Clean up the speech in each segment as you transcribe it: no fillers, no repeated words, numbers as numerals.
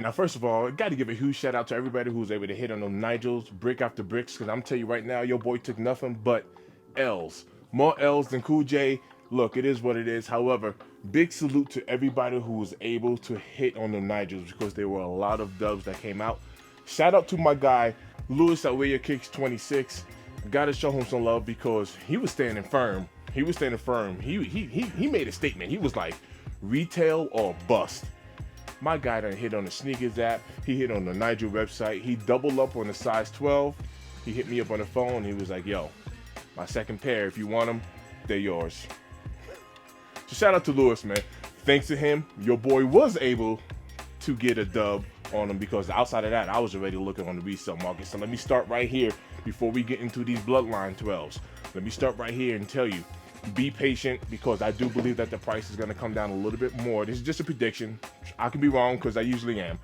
now first of all, I got to give a huge shout out to everybody who was able to hit on those Nigels, brick after bricks, because I'm telling you right now, your boy took nothing but L's. More L's than Cool J. Look, it is what it is. However, big salute to everybody who was able to hit on the Nigels because there were a lot of dubs that came out. Shout out to my guy, Lewis at Where Your Kicks 26. Gotta show him some love because he was standing firm. He was standing firm. He made a statement. He was like, retail or bust. My guy done hit on the sneakers app. He hit on the Nigel website. He doubled up on the size 12. He hit me up on the phone. He was like, yo, my second pair, if you want them, they're yours. So shout out to Lewis, man. Thanks to him, your boy was able to get a dub on him because outside of that, I was already looking on the resale market. So let me start right here before we get into these Bloodline 12s. Let me start right here and tell you, be patient because I do believe that the price is going to come down a little bit more. This is just a prediction. I can be wrong because I usually am.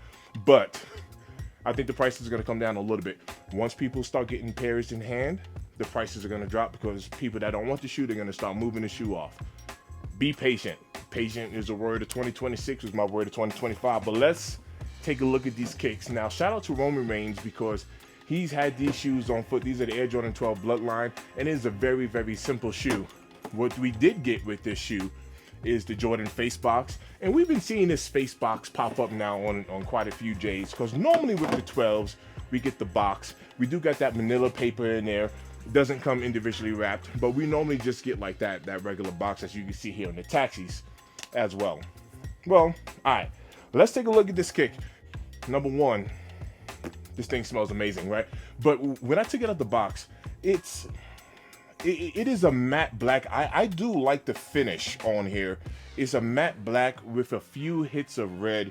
But I think the price is going to come down a little bit. Once people start getting pairs in hand, the prices are going to drop because people that don't want the shoe, they're going to start moving the shoe off. Be patient. Patient is a word of 2026, was my word of 2025. But let's take a look at these kicks. Now, shout out to Roman Reigns because he's had these shoes on foot. These are the Air Jordan 12 Bloodline, and it is a very, very simple shoe. What we did get with this shoe is the Jordan face box, and we've been seeing this face box pop up now on quite a few J's because normally with the 12s, we get the box. We do got that manila paper in there. It doesn't come individually wrapped, but we normally just get like that regular box as you can see here on the taxis as well. Well, all right, let's take a look at this kick. Number one, this thing smells amazing, right? But when I took it out the box, it is a matte black. I do like the finish on here. It's a matte black with a few hits of red.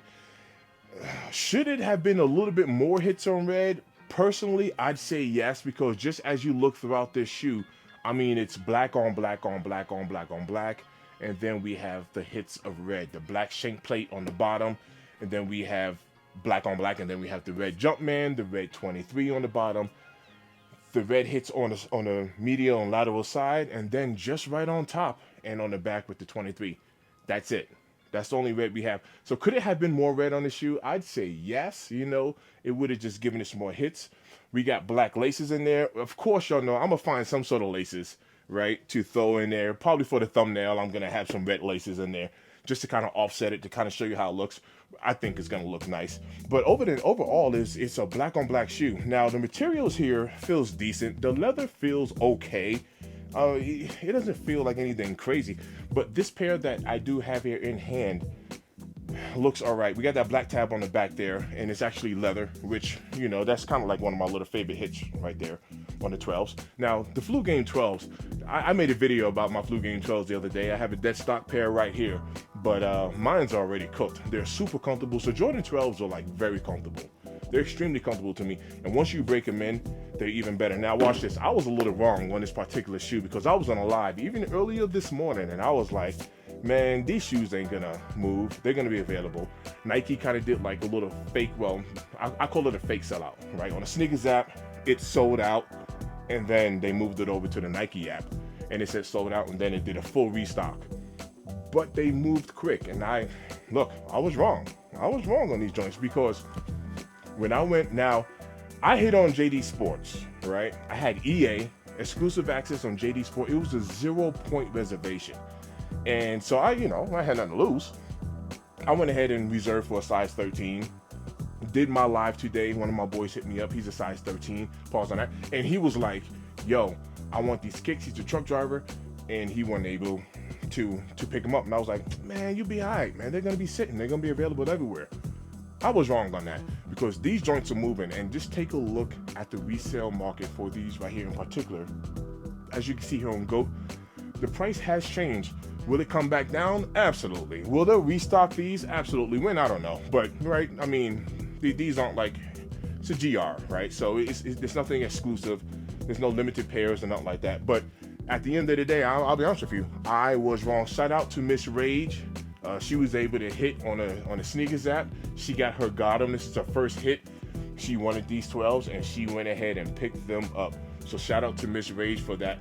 Should it have been a little bit more hits on red? Personally, I'd say yes, because just as you look throughout this shoe, I mean, it's black on black on black on black on black. And then we have the hits of red, the black shank plate on the bottom. And then we have black on black. And then we have the red Jumpman, the red 23 on the bottom. The red hits on the medial and lateral side. And then just right on top and on the back with the 23. That's it. That's the only red we have. So could it have been more red on the shoe? I'd say yes. You know, it would have just given us more hits. We got black laces in there. Of course, y'all know I'm going to find some sort of laces, right, to throw in there. Probably for the thumbnail, I'm going to have some red laces in there just to kind of offset it, to kind of show you how it looks. I think it's going to look nice. But overall, it's a black on black shoe. Now, the materials here feels decent. The leather feels okay. It doesn't feel like anything crazy, but this pair that I do have here in hand looks all right. We got that black tab on the back there, and it's actually leather, which, you know, that's kind of like one of my little favorite hits right there on the 12s. Now, the Flu Game 12s, I made a video about my Flu Game 12s the other day. I have a dead stock pair right here, but mine's already cooked. They're super comfortable. So Jordan 12s are like very comfortable. They're extremely comfortable to me. And once you break them in, they're even better. Now watch this. I was a little wrong on this particular shoe because I was on a live even earlier this morning, and I was like, man, these shoes ain't gonna move. They're gonna be available. Nike kind of did like a little fake, well, I call it a fake sellout, right? On the sneakers app, it sold out, and then they moved it over to the Nike app, and it said sold out, and then it did a full restock. But they moved quick, and I was wrong. I was wrong on these joints because when I went, now, I hit on JD Sports, right? I had EA, exclusive access on JD Sport. It was a 0-point reservation. And so I had nothing to lose. I went ahead and reserved for a size 13. Did my live today. One of my boys hit me up. He's a size 13. Pause on that. And he was like, yo, I want these kicks. He's a truck driver. And he wasn't able to pick them up. And I was like, man, you'll be all right, man. They're going to be sitting. They're going to be available everywhere. I was wrong on that because these joints are moving, and just take a look at the resale market for these right here in particular. As you can see here on GOAT, the price has changed. Will it come back down? Absolutely. Will they restock these? Absolutely. When? I don't know. But, right, I mean, these aren't like, it's a GR, right? So it's nothing exclusive. There's no limited pairs or nothing like that. But at the end of the day, I'll be honest with you, I was wrong. Shout out to Miss Rage. She was able to hit on a sneakers app. She got her Gotham. This is her first hit. She wanted these 12s, and she went ahead and picked them up. So shout out to Miss Rage for that.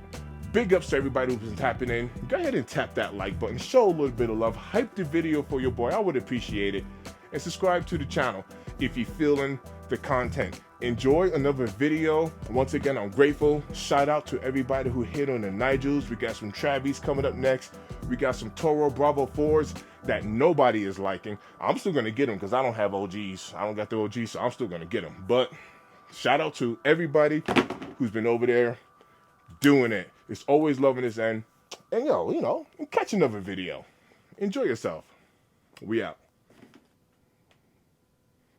Big ups to everybody who's been tapping in. Go ahead and tap that like button. Show a little bit of love. Hype the video for your boy. I would appreciate it. And subscribe to the channel. if you're feeling the content. Enjoy another video. Once again, I'm grateful. Shout out to everybody who hit on the Nigels. We got some Travis coming up next. We got some Toro Bravo 4s that nobody is liking. I'm still going to get them because I don't have OGs. I don't got the OGs, so I'm still going to get them. But shout out to everybody who's been over there doing it. It's always loving this end. And catch another video. Enjoy yourself. We out.